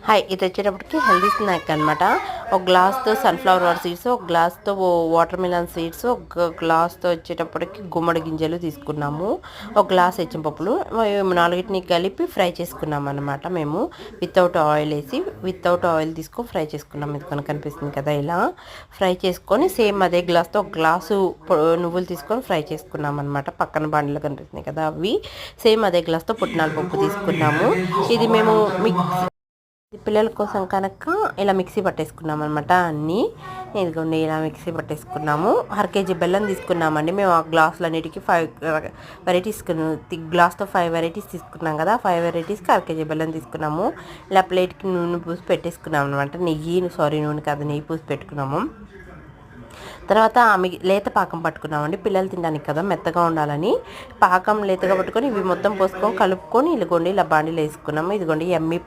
Hi, ఇది వచ్చేటప్పటికి healthy snack అనమాట. ఒక గ్లాస్తో సన్ఫ్లవర్ సీడ్స్, ఒక గ్లాస్తో వాటర్ మిలన్ సీడ్స్, ఒక గ్లాస్తో వచ్చేటప్పటికి గుమ్మడి గింజలు తీసుకున్నాము, ఒక గ్లాస్ హెచ్చిన పప్పులు, నాలుగిటిని కలిపి ఫ్రై చేసుకున్నాం అనమాట. మేము వితౌట్ ఆయిల్ వేసి వితౌట్ ఆయిల్ తీసుకొని ఫ్రై చేసుకున్నాం. ఇది కనుక కనిపిస్తుంది కదా, ఇలా ఫ్రై చేసుకొని సేమ్ అదే గ్లాస్తో ఒక గ్లాసు నువ్వులు తీసుకొని ఫ్రై చేసుకున్నాం అనమాట. పక్కన బండ్లు కనిపిస్తున్నాయి కదా, అవి సేమ్ అదే గ్లాస్తో పుట్నాల పప్పు తీసుకున్నాము. ఇది మేము పిల్లల కోసం కనుక ఇలా మిక్సీ పట్టేసుకున్నాం అనమాట. అన్నీ ఇదిగోండి, ఇలా మిక్సీ పట్టేసుకున్నాము. 1/2 kg బెల్లం తీసుకున్నామండి. మేము ఆ గ్లాసులన్నిటికీ 5 వెరైటీస్, గ్లాస్తో 5 వెరైటీస్ తీసుకున్నాం కదా, 5 వెరైటీస్కి 1/2 kg బెల్లం తీసుకున్నాము. ఇలా ప్లేట్కి నూనె పూసి పెట్టేసుకున్నాం అనమాట. నూనె కాదు, నెయ్యి పూసి పెట్టుకున్నాము. తర్వాత లేత పాకం పట్టుకున్నామండి. పిల్లలు తినడానికి కదా, మెత్తగా ఉండాలని పాకం లేతగా పట్టుకొని ఇవి మొత్తం పోసుకొని కలుపుకొని ఇదిగోండి ఇలా బాండీలో వేసుకున్నాము. ఇదిగోండి ఎమ్మి